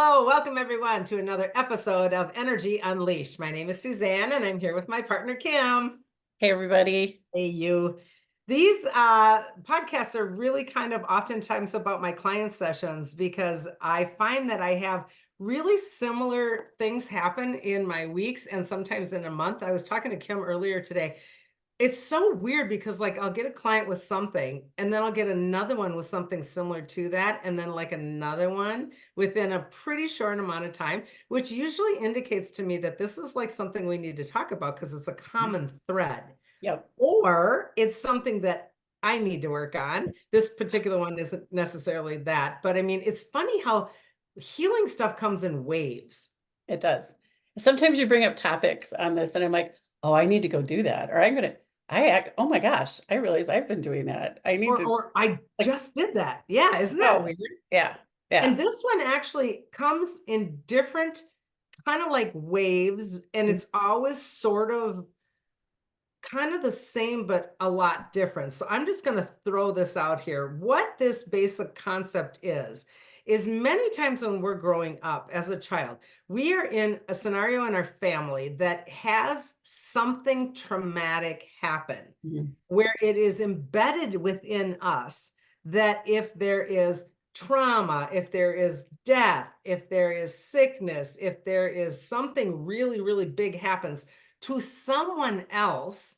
Hello, welcome everyone to another episode of Energy Unleashed. My name is Suzanne and I'm here with my partner, Kim. Hey, everybody. Hey, you. These podcasts are really kind of oftentimes about my client sessions because I find that I have really similar things happen in my weeks and sometimes in a month. I was talking to Kim earlier today. It's so weird because like I'll get a client with something and then I'll get another one with something similar to that and then like another one within a pretty short amount of time, which usually indicates to me that this is like something we need to talk about because it's a common thread Yep. or it's something that I need to work on. This particular one isn't necessarily that, but I mean, it's funny how healing stuff comes in waves. It does. Sometimes you bring up topics on this and I'm like, oh, I need to go do that. Or oh my gosh, I realize I've been doing that. I need to, Or I like, just did that. Yeah, isn't that oh, weird? yeah, yeah. And this one actually comes in different kind of like waves, and it's always sort of kind of the same, but a lot different. So I'm just going to throw this out here. What this basic concept is many times when we're growing up as a child, we are in a scenario in our family that has something traumatic happen Mhm. where it is embedded within us that if there is trauma, if there is death, if there is sickness, if there is something really, really big happens to someone else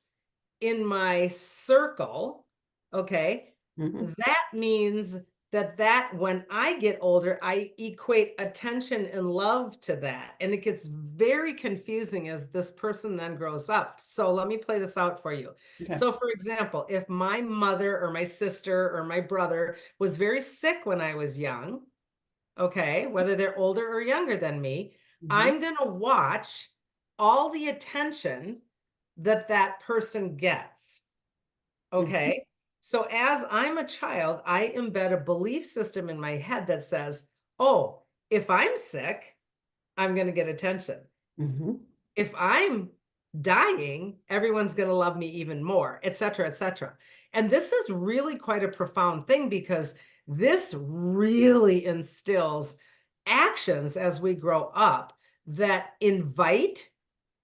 in my circle, okay, Mhm. that means that when I get older, I equate attention and love to that. And it gets very confusing as this person then grows up. So let me play this out for you. Okay. So, for example, if my mother or my sister or my brother was very sick when I was young, okay, whether they're older or younger than me, Mhm. I'm going to watch all the attention that that person gets. Mhm. Okay. So as I'm a child, I embed a belief system in my head that says, oh, if I'm sick, I'm going to get attention. Mhm. If I'm dying, everyone's going to love me even more, et cetera, et cetera. And this is really quite a profound thing because this really instills actions as we grow up that invite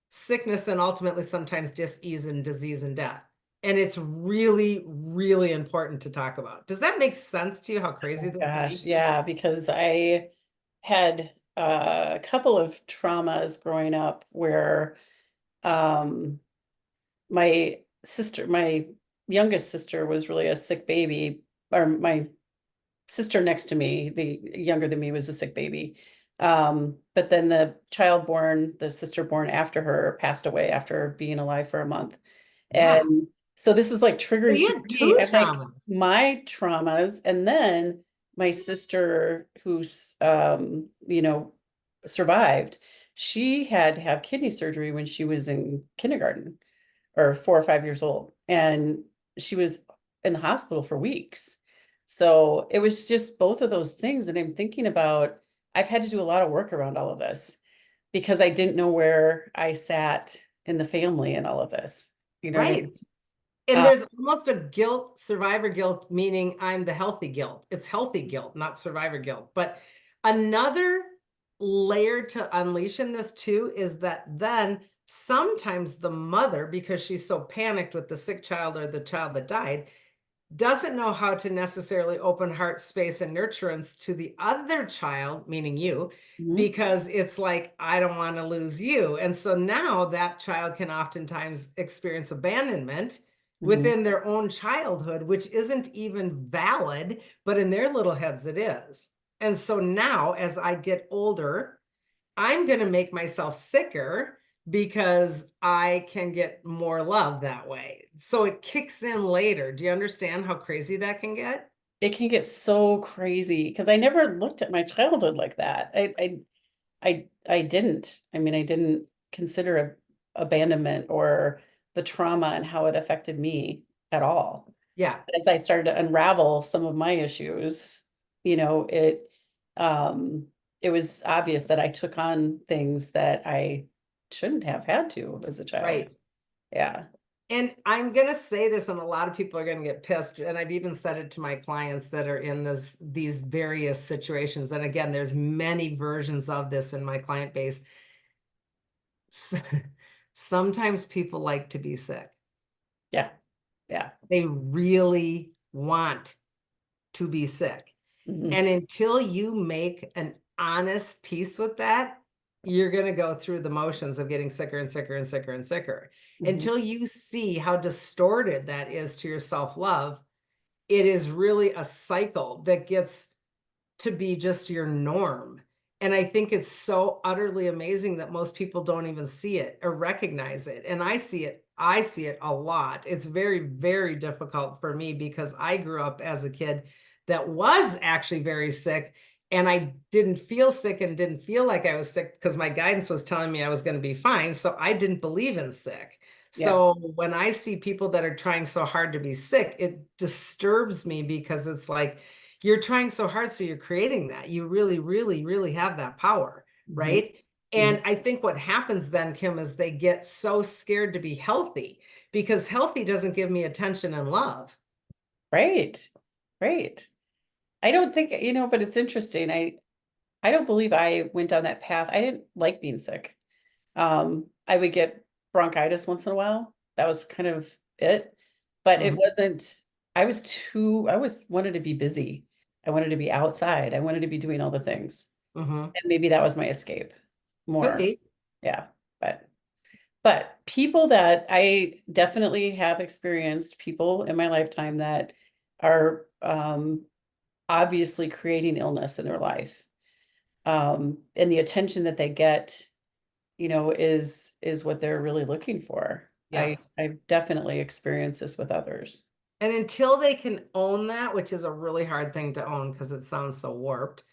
sickness and ultimately sometimes dis-ease and disease and death. And it's really, really important to talk about. Does that make sense to you how crazy Oh this can gosh, be? yeah, because I had a couple of traumas growing up where um my youngest sister was really a sick baby, or my sister next to me, the younger than me, was a sick baby. But then the sister born after her passed away after being alive for a month. Yeah. And so this is like So triggering you for had me. two I'm like traumas. my traumas, and then my sister who's survived, she had to have kidney surgery when she was in kindergarten or 4 or 5 years old. And she was in the hospital for weeks. So it was just both of those things. And I'm thinking about, I've had to do a lot of work around all of this because I didn't know where I sat in the family and all of this. You know what I mean? Right. And Uh, there's almost a guilt, survivor guilt, meaning I'm the healthy guilt. It's healthy guilt, not survivor guilt. But another layer to unleash in this too is that then sometimes the mother, because she's so panicked with the sick child or the child that died, doesn't know how to necessarily open heart space and nurturance to the other child, meaning you, mhm, because it's like, I don't want to lose you. And so now that child can oftentimes experience abandonment mhm. within their own childhood, which isn't even valid, but in their little heads it is. And so now, as I get older, I'm going to make myself sicker because I can get more love that way. So it kicks in later. Do you understand how crazy that can get? It can get so crazy because I never looked at my childhood like that. I didn't. I mean, I didn't consider abandonment or the trauma and how it affected me at all. Yeah. As I started to unravel some of my issues, you know, um it was obvious that I took on things that I shouldn't have had to as a child. Right. Yeah. And I'm going to say this, and a lot of people are going to get pissed. And I've even said it to my clients that are in these various situations. And again, there's many versions of this in my client base. Sometimes people like to be sick. Yeah. Yeah. They really want to be sick. Mhm. And until you make an honest peace with that, you're going to go through the motions of getting sicker and sicker and sicker and sicker. Mhm. Until you see how distorted that is to your self-love, it is really a cycle that gets to be just your norm. And I think it's so utterly amazing that most people don't even see it or recognize it. And I see it a lot. It's very, very difficult for me because I grew up as a kid that was actually very sick. And I didn't feel sick and didn't feel like I was sick because my guidance was telling me I was going to be fine. So I didn't believe in sick. Yeah. So when I see people that are trying so hard to be sick, it disturbs me because it's like, you're trying so hard, so you're creating that. You really, really, really have that power, Mhm. right? Mhm. And I think what happens then, Kim, is they get so scared to be healthy because healthy doesn't give me attention and love. Right. Right. I don't think, but it's interesting. I don't believe I went down that path. I didn't like being sick. I would get bronchitis once in a while. That was kind of it. But it Mhm, wasn't, I was wanted to be busy. I wanted to be outside. I wanted to be doing all the things. mhm. And maybe that was my escape Could more. be. Yeah. But people that I definitely have experienced people in my lifetime that are obviously creating illness in their life. And the attention that they get, is what they're really looking for. Yes. I've definitely experienced this with others. And until they can own that, which is a really hard thing to own because it sounds so warped,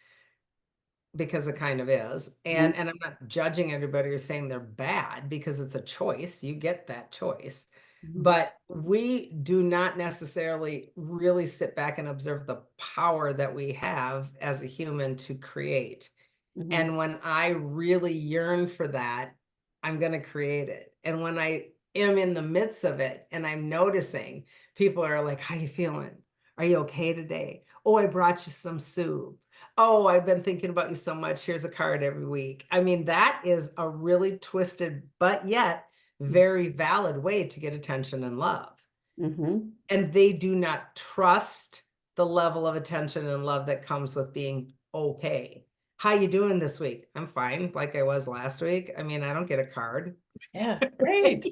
because it kind of is. Mhm. And I'm not judging everybody or saying they're bad because it's a choice. You get that choice. Mhm. But we do not necessarily really sit back and observe the power that we have as a human to create. Mhm. And when I really yearn for that, I'm going to create it. And when I am in the midst of it and I'm noticing, people are like, how you feeling? Are you okay today? Oh, I brought you some soup. Oh, I've been thinking about you so much. Here's a card every week. I mean, that is a really twisted, but yet very valid way to get attention and love. Mhm. And they do not trust the level of attention and love that comes with being okay. How you doing this week? I'm fine, like I was last week. I mean, I don't get a card. Yeah, great.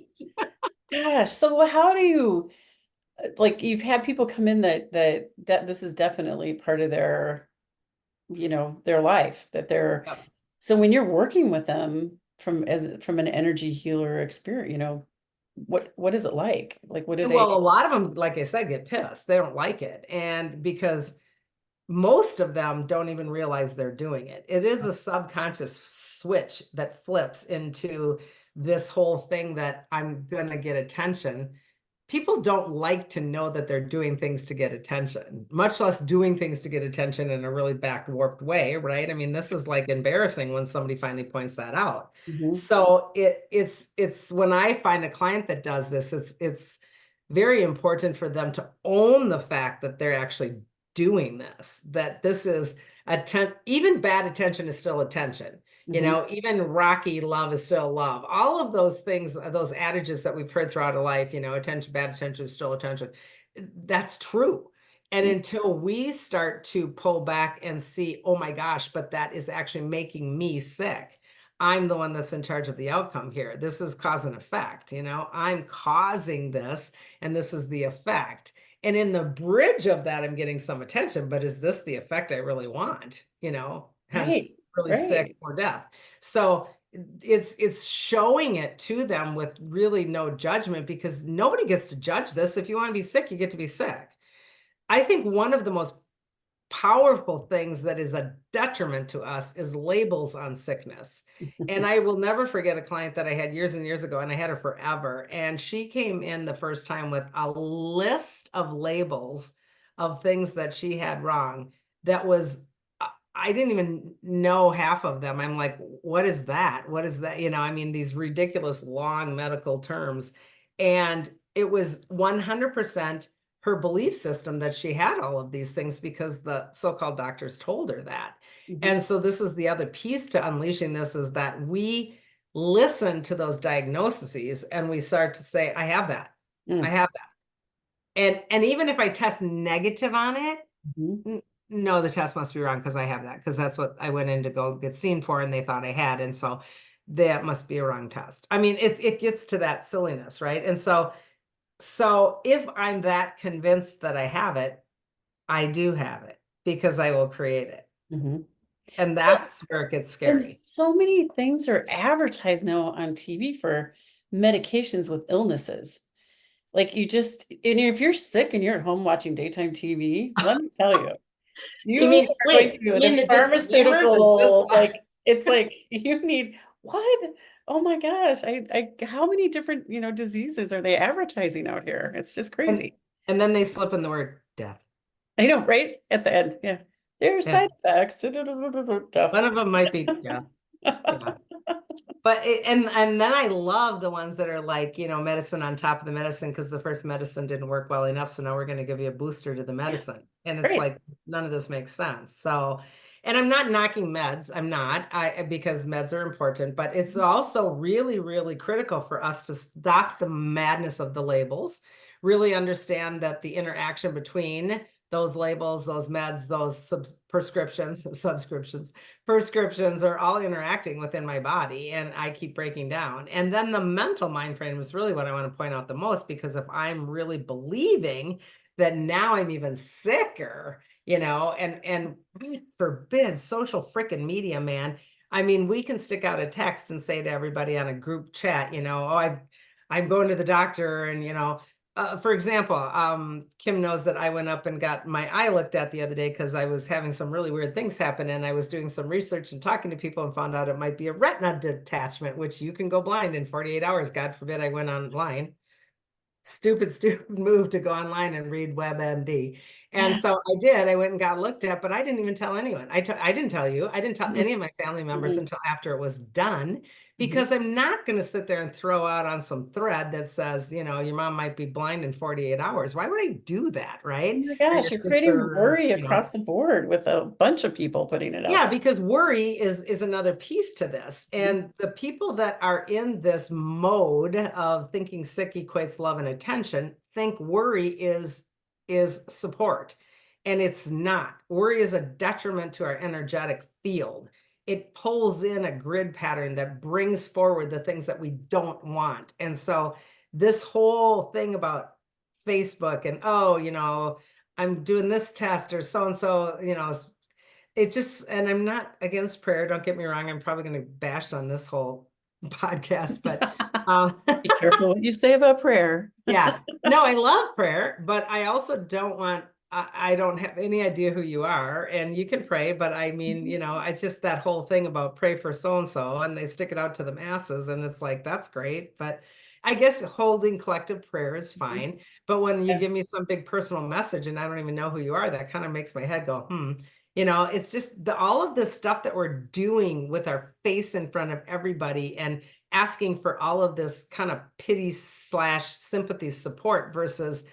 Gosh, so how do you like you've had people come in that this is definitely part of their life that they're Yep. so when you're working with them from an energy healer experience, what is it like? Like what do Well, a they lot of them, like I said, get pissed. They don't like it. And because most of them don't even realize they're doing it. It is a subconscious switch that flips into this whole thing that I'm going to get attention. People don't like to know that they're doing things to get attention, much less doing things to get attention in a really back warped way, right? I mean, this is like embarrassing when somebody finally points that out. Mhm. So it's when I find a client that does this, it's very important for them to own the fact that they're actually doing this, that this is even bad attention is still attention. Mhm. Even rocky love is still love. All of those things, those adages that we've heard throughout our life, attention, bad attention is still attention. That's true. And until we start to pull back and see, oh my gosh, but that is actually making me sick. I'm the one that's in charge of the outcome here. This is cause and effect. I'm causing this, and this is the effect. And in the bridge of that, I'm getting some attention, but is this the effect I really want? Hence Right, really sick right. or death. So it's showing it to them with really no judgment because nobody gets to judge this. If you want to be sick, you get to be sick. I think one of the most powerful things that is a detriment to us is labels on sickness. And I will never forget a client that I had years and years ago, and I had her forever. And she came in the first time with a list of labels of things that she had wrong that was, I didn't even know half of them. I'm like, what is that? What is that? I mean, these ridiculous long medical terms. And it was 100% her belief system that she had all of these things because the so-called doctors told her that. Mhm. And so this is the other piece to unleashing this, is that we listen to those diagnoses and we start to say, I have that. I Mm. have that. And even if I test negative on it, Mhm. no, the test must be wrong because I have that, because that's what I went in to go get seen for and they thought I had. And so that must be a wrong test. I mean, it gets to that silliness, right? And so if I'm that convinced that I have it, I do have it because I will create it. Mhm. And Well, that's where it gets and scary. so many things are advertised now on TV for medications with illnesses. Like you just, and if you're sick and you're at home watching daytime TV, let me tell you, You you mean, are going wait, you through mean the the disclaimer that says, pharmaceutical, like it's like you need what? Oh my gosh, how many different, diseases are they advertising out here? It's just and, crazy. and then they slip in the word death. I know, right? At the end, yeah. There are Yeah. side effects. One Tough. of them might be death. Yeah. But and then I love the ones that are like, medicine on top of the medicine because the first medicine didn't work well enough. So now we're going to give you a booster to the medicine. And it's Right. like, none of this makes sense. So, and I'm not knocking meds. I'm not, because meds are important, but it's also really, really critical for us to stop the madness of the labels, really understand that the interaction between those labels, those meds, those prescriptions are all interacting within my body, and I keep breaking down. And then the mental mind frame is really what I want to point out the most, because if I'm really believing that now I'm even sicker, and God forbid social freaking media, man. I mean, we can stick out a text and say to everybody on a group chat, oh, I'm going to the doctor, and for example, Kim knows that I went up and got my eye looked at the other day because I was having some really weird things happen, and I was doing some research and talking to people and found out it might be a retina detachment, which you can go blind in 48 hours. God forbid I went online. Stupid move to go online and read WebMD. And so I did. I went and got looked at, but I didn't even tell anyone. I didn't tell you. I didn't tell Mhm. any of my family members Mhm. until after it was done, Mhm. because I'm not going to sit there and throw out on some thread that says, your mom might be blind in 48 hours. Why would I do that, Oh right? my Or your gosh, you're creating sister, worry across the board with a bunch of people putting it out yeah, there. because worry is another piece to this. Mhm. And the people that are in this mode of thinking sick equates love and attention think worry is support. And it's not. Worry is a detriment to our energetic field. It pulls in a grid pattern that brings forward the things that we don't want. And so this whole thing about Facebook and, oh, I'm doing this test, or so and so, it just, and I'm not against prayer, don't get me wrong. I'm probably going to bash on this whole podcast, but um Be careful what you say about prayer. yeah, no, I love prayer, but I also don't want, I don't have any idea who you are, and you can pray, but I mean, Mhm. it's just that whole thing about pray for so and so, and they stick it out to the masses, and it's like, that's great, but I guess holding collective prayer is Mhm. fine. But when you Yeah. give me some big personal message and I don't even know who you are, that kind of makes my head go, it's just all of this stuff that we're doing with our face in front of everybody and asking for all of this kind of pity slash sympathy support, versus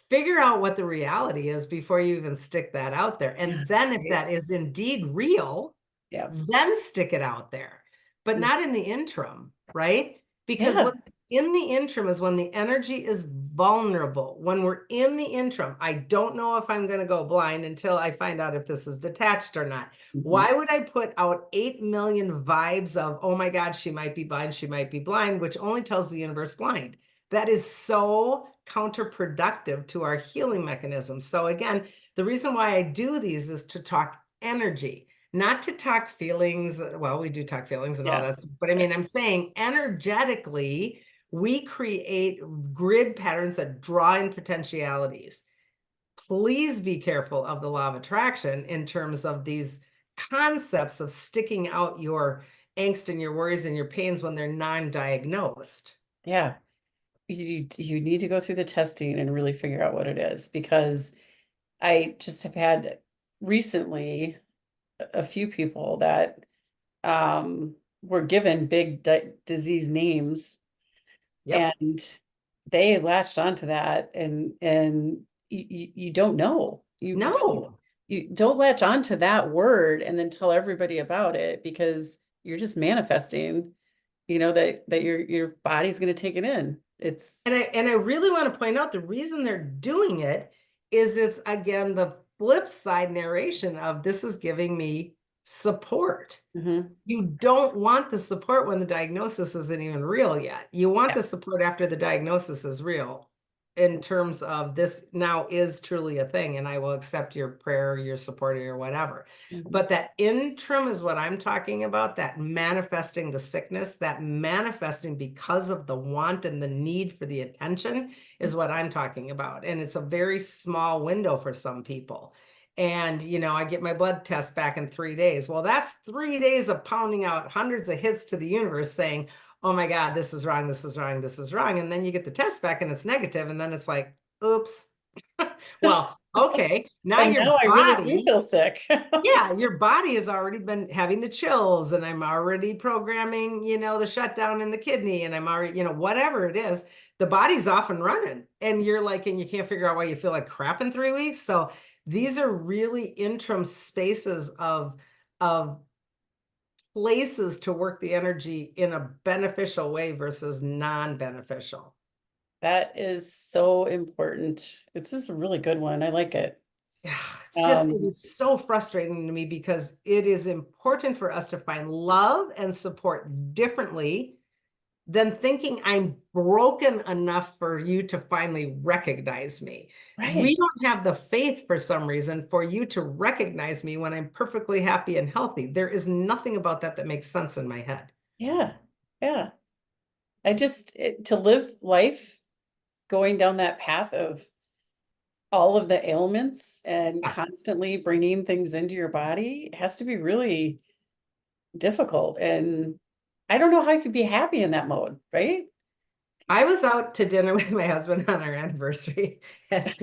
figure out what the reality is before you even stick that out there. Yeah. And then if Right. that is indeed real, Yeah. then stick it out there, but Mm. not in the interim, right? Because Yeah. what's in the interim is when the energy is vulnerable. When we're in the interim, I don't know if I'm going to go blind until I find out if this is detached or not. Mhm. Why would I put out 8 million vibes of, oh my God, she might be blind, she might be blind, which only tells the universe blind? That is so counterproductive to our healing mechanism. So again, the reason why I do these is to talk energy, not to talk feelings. Well, we do talk feelings and all Yeah. that stuff, but I Yeah. mean, I'm saying energetically, we create grid patterns that draw in potentialities. Please be careful of the law of attraction in terms of these concepts of sticking out your angst and your worries and your pains when they're non-diagnosed. Yeah. You need to go through the testing and really figure out what it is, because I just have had recently a few people that were given big disease names, Yep. and they latched onto that, and you don't know. No. You don't latch onto that word and then tell everybody about it, because you're just manifesting, that your body's going to take it in. It's And I really want to point out the reason they're doing it is again the flip side narration of this is giving me support. Mhm. You don't want the support when the diagnosis isn't even real yet. You want Yeah. the support after the diagnosis is real, in terms of this now is truly a thing, and I will accept your prayer, your support, or whatever. Mhm. But that interim is what I'm talking about, that manifesting the sickness, that manifesting because of the want and the need for the attention is what I'm talking about. And it's a very small window for some people. And, I get my blood test back in 3 days. Well, that's 3 days of pounding out hundreds of hits to the universe saying, oh my God, this is wrong, this is wrong, this is wrong. And then you get the test back and it's negative, and then it's like, oops. Well, okay, now And your now I really do body, feel sick. yeah, your body has already been having the chills, and I'm already programming, the shutdown in the kidney, and I'm already, whatever it is, the body's off and running. And you're like, and you can't figure out why you feel like crap in 3 weeks. So these are really interim spaces of places to work the energy in a beneficial way versus non-beneficial. That is so important. It's just a really good one. I like it. Yeah, Um, it's so frustrating to me because it is important for us to find love and support differently than thinking I'm broken enough for you to finally recognize me. We right. don't have the faith for some reason for you to recognize me when I'm perfectly happy and healthy. There is nothing about that that makes sense in my head. Yeah. Yeah. To live life going down that path of all of the ailments and Yeah. constantly bringing things into your body has to be really difficult. And I don't know how you could be happy in that mode, right? I was out to dinner with my husband on our anniversary, and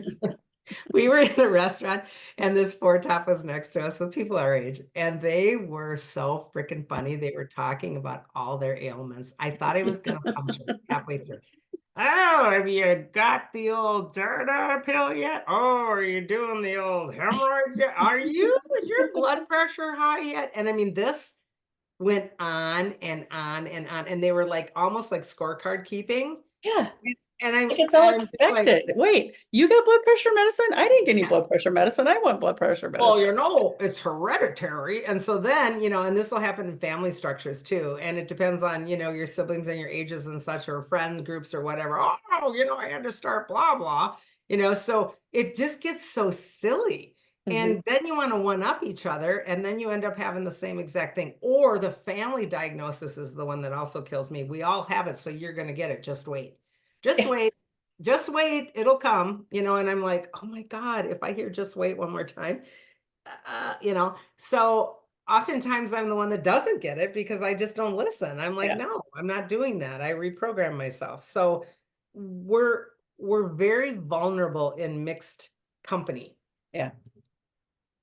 we were in a restaurant, and this four top was next to us with people our age, and they were so freaking funny. They were talking about all their ailments. I thought I was gonna punch them halfway through. Oh, have you got the old Darda pill yet? Oh, are you doing the old hemorrhoids yet? Is your blood pressure high yet? And I mean, this went on and on and on, and they were like almost like scorecard keeping. Yeah. And Like it's all I'm just like, expected. Wait, you got blood pressure medicine? I didn't get any yeah. blood pressure medicine. I want blood pressure Well, medicine. it's hereditary. And so then, and this will happen in family structures too. And it depends on, your siblings and your ages and such, or friend groups or whatever. Oh, I had to start blah, blah, so it just gets so silly. Mhm. And then you want to one up each other, and then you end up having the same exact thing. Or the family diagnosis is the one that also kills me. We all have it, so you're going to get it. Just wait. Just Yeah, wait. Just wait. It'll come, and I'm like, oh my God, if I hear just wait one more time, so oftentimes I'm the one that doesn't get it because I just don't listen. I'm like, yeah, no, I'm not doing that. I reprogram myself. So we're we're very vulnerable in mixed company. yeah.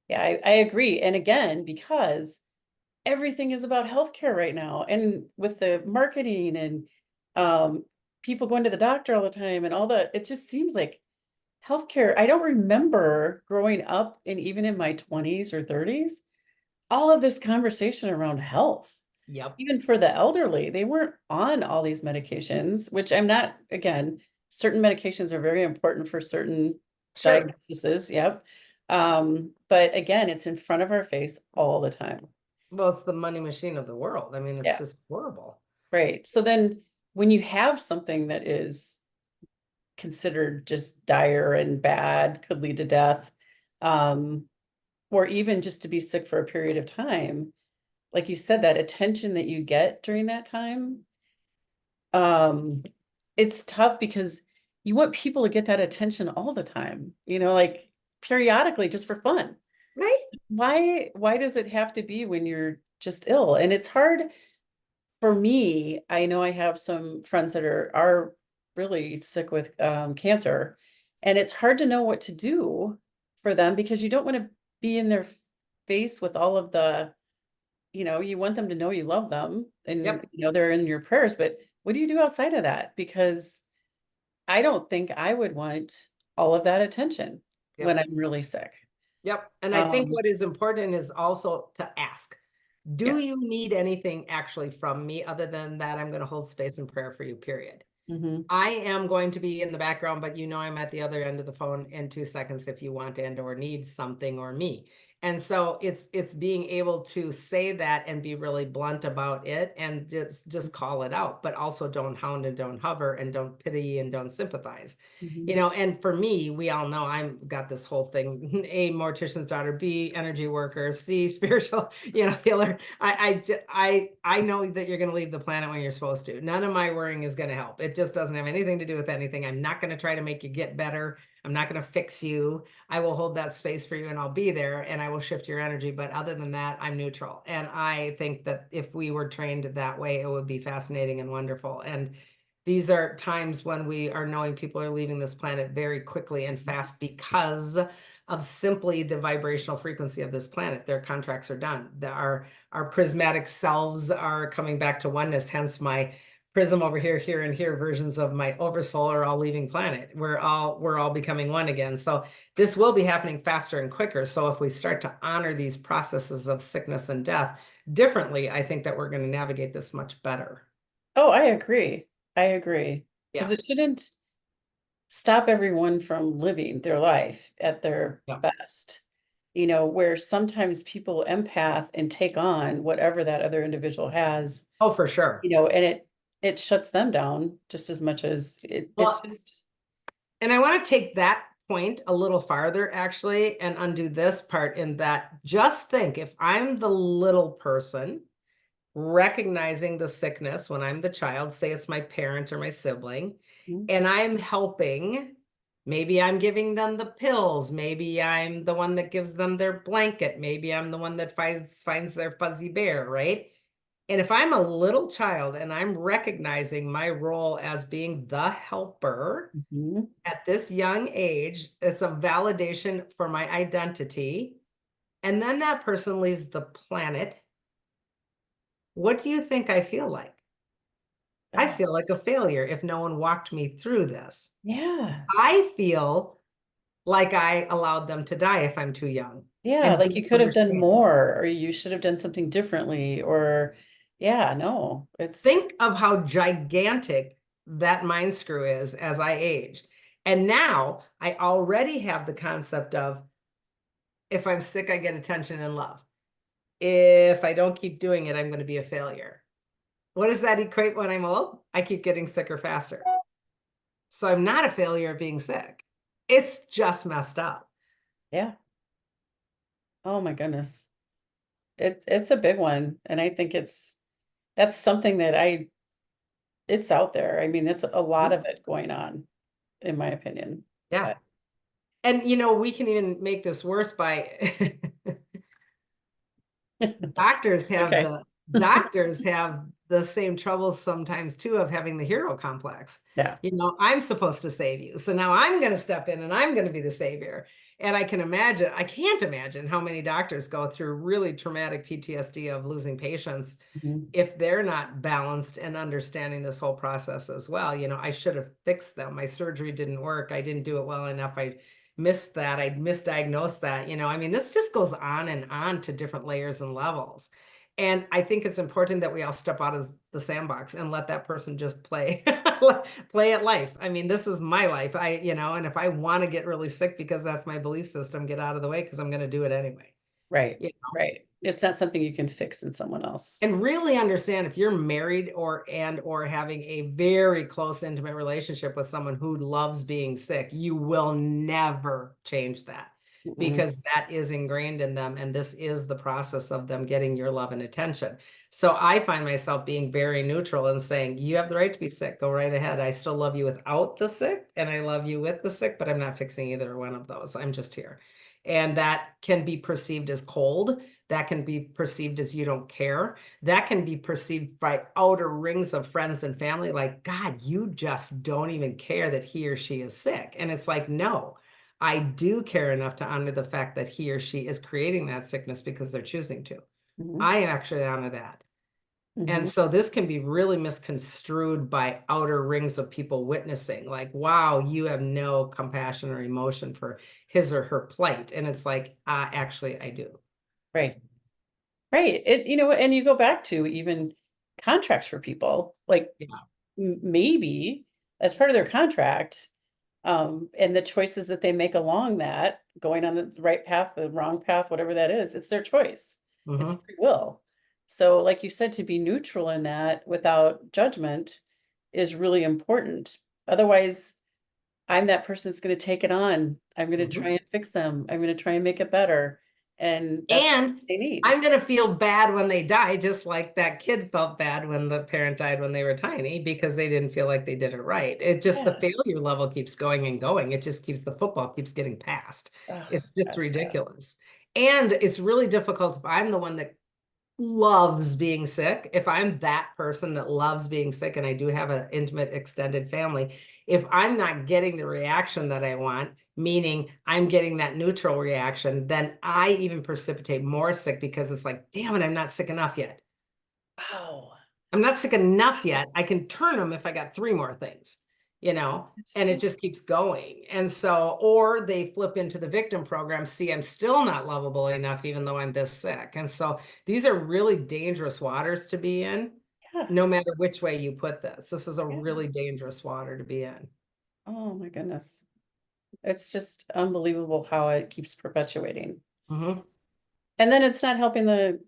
Yeah, I agree. And again, because everything is about healthcare right now, and with the marketing and um people going to the doctor all the time and all the, it just seems like healthcare. I don't remember growing up, and even in my 20s or 30s, all of this conversation around health. Yep. Even for the elderly, they weren't on all these medications, which I'm not, again, certain medications are very important for certain Sure. diagnoses. Yep. But again, it's in front of our face all the time. Well, it's the money machine of the world. I mean, it's Yeah. just horrible. Right. So then when you have something that is considered just dire and bad, could lead to death, um, or even just to be sick for a period of time, like you said, that attention that you get during that time, um, it's tough because you want people to get that attention all the time, like periodically just for fun. Right? Why does it have to be when you're just ill? And it's hard for me. I know I have some friends that are really sick with cancer, and it's hard to know what to do for them because you don't want to be in their face with all of the, you want them to know you love them and Yep. they're in your prayers, but what do you do outside of that? Because I don't think I would want all of that attention when Yep. I'm really sick. Yep. And I think Um, what is important is also to ask, do yeah. you need anything actually from me other than that I'm going to hold space and prayer for you, period? Hmm. I am going to be in the background, but you know I'm at the other end of the phone in 2 seconds if you want and or need something or me. And so it's being able to say that and be really blunt about it and just call it out, but also don't hound and don't hover and don't pity and don't sympathize. Hmm. You know, and for me, we all know I'm got this whole thing: A, mortician's daughter; B, energy worker; C, spiritual, healer. I know that you're going to leave the planet when you're supposed to. None of my worrying is going to help. It just doesn't have anything to do with anything. I'm not going to try to make you get better. I'm not going to fix you. I will hold that space for you and I'll be there and I will shift your energy. But other than that, I'm neutral. And I think that if we were trained that way, it would be fascinating and wonderful. And these are times when we are knowing people are leaving this planet very quickly and fast because of simply the vibrational frequency of this planet. Their contracts are done. Our prismatic selves are coming back to oneness. Hence my prism over here, here, and here versions of my oversoul are all leaving planet. We're all becoming one again. So this will be happening faster and quicker. So if we start to honor these processes of sickness and death differently, I think that we're going to navigate this much better. Oh, I agree. I agree. Because Yeah. it shouldn't stop everyone from living their life at their Yeah. best. Where sometimes people empath and take on whatever that other individual has, Oh, for sure. and it shuts them down just as much as it's Well, just. and I want to take that point a little farther, actually, and undo this part in that just think if I'm the little person recognizing the sickness when I'm the child, say it's my parent or my sibling, Mhm. and I'm helping, maybe I'm giving them the pills, maybe I'm the one that gives them their blanket, maybe I'm the one that finds their fuzzy bear, right? And if I'm a little child and I'm recognizing my role as being the helper, Mhm. at this young age, it's a validation for my identity. And then that person leaves the planet. What do you think I feel like? I Oh, feel like a failure if no one walked me through this. yeah. I feel like I allowed them to die if I'm too young Yeah, and like you didn't could have done understand. more, or you should have done something differently, or yeah, no, it's Think of how gigantic that mind screw is as I aged. And now I already have the concept of if I'm sick, I get attention and love. If I don't keep doing it, I'm going to be a failure. What does that equate when I'm old? I keep getting sicker faster. So I'm not a failure of being sick. It's just messed up. yeah. Oh my goodness. It's a big one. And I think that's something that it's out there. I mean, that's a lot of it going on, in my opinion. Yeah. But And we can even make this worse by doctors have okay. the doctors have the same troubles sometimes too of having the hero complex. Yeah. I'm supposed to save you. So now I'm going to step in and I'm going to be the savior. And I can't imagine how many doctors go through really traumatic PTSD of losing patients Mhm. if they're not balanced and understanding this whole process as well. I should have fixed them. My surgery didn't work. I didn't do it well enough. I missed that. I misdiagnosed that. I mean, this just goes on and on to different layers and levels. And I think it's important that we all step out of the sandbox and let that person just play, play at life. I mean, this is my life. And if I want to get really sick because that's my belief system, get out of the way because I'm going to do it anyway. Right. You Right. It's not something you can fix in someone else. and really understand if you're married or having a very close intimate relationship with someone who loves being sick, you will never change that Mm-mm. because that is ingrained in them and this is the process of them getting your love and attention. So I find myself being very neutral and saying you have the right to be sick, go right ahead. I still love you without the sick and I love you with the sick, but I'm not fixing either one of those. I'm just here. And that can be perceived as cold, that can be perceived as you don't care. That can be perceived by outer rings of friends and family, like, God, you just don't even care that he or she is sick. And it's like, no, I do care enough to honor the fact that he or she is creating that sickness because they're choosing to. Mhm. I actually honor that. And Mhm. so this can be really misconstrued by outer rings of people witnessing, like, wow, you have no compassion or emotion for his or her plight. And it's like, actually, I do. Right. Right. And you go back to even contracts for people, like Yeah. maybe as part of their contract, and the choices that they make along that, going on the right path, the wrong path, whatever that is, it's their choice. It's Hmm. free will. So, like you said, to be neutral in that without judgment is really important. Otherwise, I'm that person that's going to take it on. I'm going to try Hmm. and fix them. I'm going to try and make it better. And that's what And they need. I'm going to feel bad when they die, just like that kid felt bad when the parent died when they were tiny because they didn't feel like they did it right. It just, the Yeah. failure level keeps going and going. It just keeps, the football keeps getting passed. Oh, It's just gosh, yeah. ridiculous. And it's really difficult if I'm the one that loves being sick, if I'm that person that loves being sick, and I do have an intimate extended family, if I'm not getting the reaction that I want, meaning I'm getting that neutral reaction, then I even precipitate more sick because it's like, damn it, I'm not sick enough yet. Wow. I'm not sick enough yet. I can turn them if I got three more things, It's and it just, just keeps going. And so, or they flip into the victim program, see, I'm still not lovable enough, even though I'm this sick. And so these are really dangerous waters to be in, yeah, no matter which way you put this. This is a yeah. really dangerous water to be in. Oh my goodness. It's just unbelievable how it keeps perpetuating. Mhm. And then it's not helping the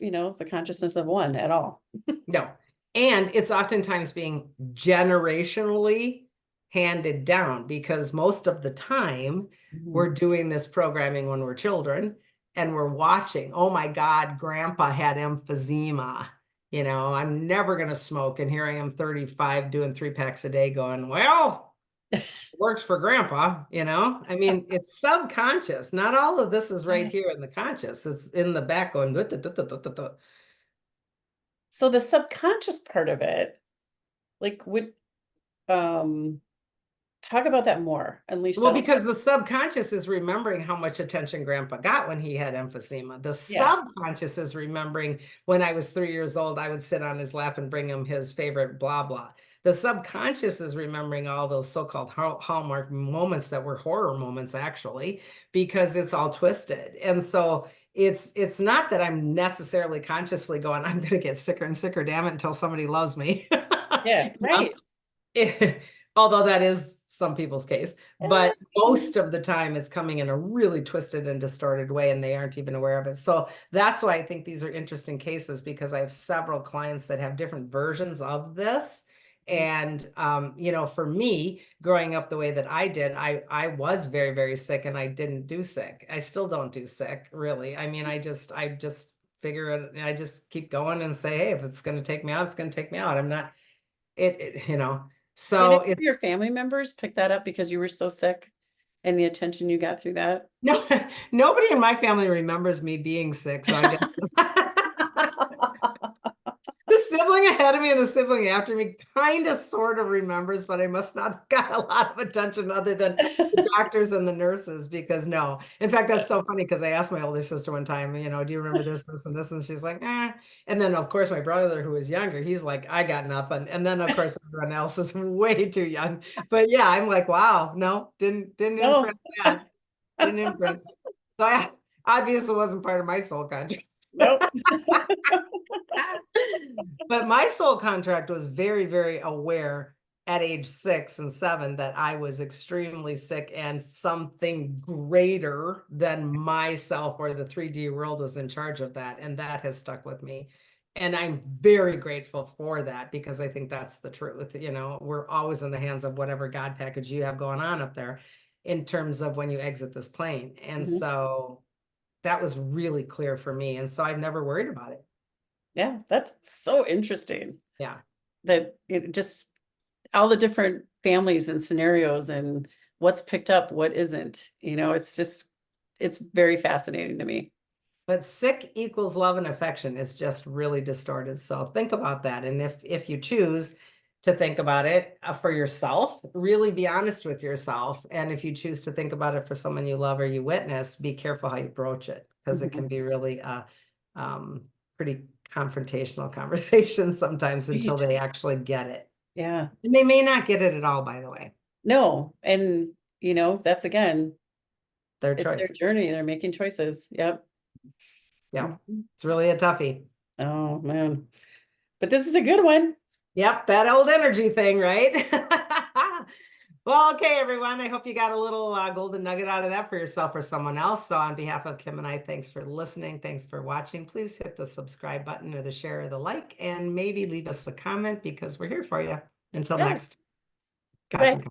consciousness of one at all. No. And it's oftentimes being generationally handed down because most of the time Mhm. we're doing this programming when we're children and we're watching, oh my God, grandpa had emphysema. I'm never going to smoke. And here I am, 35, doing 3 packs a day, going, well, works for grandpa. I mean, it's subconscious. Not all of this is right Yeah. here in the conscious, it's in the back going, "Duh, duh, duh, duh, duh, duh, duh." So the subconscious part of it, like would um talk about that more. Unleash Well, that a little. because the subconscious is remembering how much attention grandpa got when he had emphysema. The Yeah. subconscious is remembering when I was 3 years old, I would sit on his lap and bring him his favorite blah, blah. The subconscious is remembering all those so-called hallmark moments that were horror moments, actually, because it's all twisted. And so it's not that I'm necessarily consciously going, I'm going to get sicker and sicker, damn it, until somebody loves me. Yeah, You know? right. Although that is some people's case, Yeah. but most of the time it's coming in a really twisted and distorted way and they aren't even aware of it. So that's why I think these are interesting cases, because I have several clients that have different versions of this. Mhm. And for me, growing up the way that I did, I was very, very sick and I didn't do sick. I still don't do sick, really. I mean, I just figure it, I just keep going and say, hey, if it's going to take me out, it's going to take me out. I'm not it. Did any So of it's your family members pick that up because you were so sick and the attention you got through that? no, nobody in my family remembers me being sick, so I guess the sibling ahead of me and the sibling after me kind of sort of remembers, but I must not have got a lot of attention other than the doctors and the nurses, because no. In fact, that's so funny because I asked my older sister one time, do you remember this, this, and this? And she's like, eh. And then, of course, my brother, who was younger, he's like, I got nothing. And then, of course, everyone else is way too young. But yeah, I'm like, wow, no, didn't No, imprint that. Didn't imprint. So I obviously wasn't part of my soul contract. nope. But my soul contract was very, very aware at age 6 and 7 that I was extremely sick and something greater than myself or the 3D world was in charge of that. And that has stuck with me. And I'm very grateful for that because I think that's the truth. We're always in the hands of whatever God package you have going on up there in terms of when you exit this plane. And Mhm. so that was really clear for me. And so I've never worried about it. Yeah, that's so interesting Yeah. that it just all the different families and scenarios and what's picked up, what isn't. It's very fascinating to me. But sick equals love and affection is just really distorted. So think about that. And if you choose to think about it for yourself, really be honest with yourself. And if you choose to think about it for someone you love or you witness, be careful how you broach it because it Mhm. can be really um, pretty confrontational conversations sometimes until Right. they actually get it. Yeah. And they may not get it at all, by the way. No, and that's again, Their it's their choice. journey. They're making choices. Yep. Yeah. Mhm. It's really a toughie. Oh man. But this is a good one. Yep, that old energy thing, right? Well, okay, everyone. I hope you got a little golden nugget out of that for yourself or someone else. So on behalf of Kim and I, thanks for listening. Thanks for watching. Please hit the subscribe button or the share or the like, and maybe leave us a comment because we're here for you. Until Yeah. next. Bye. Cosmic.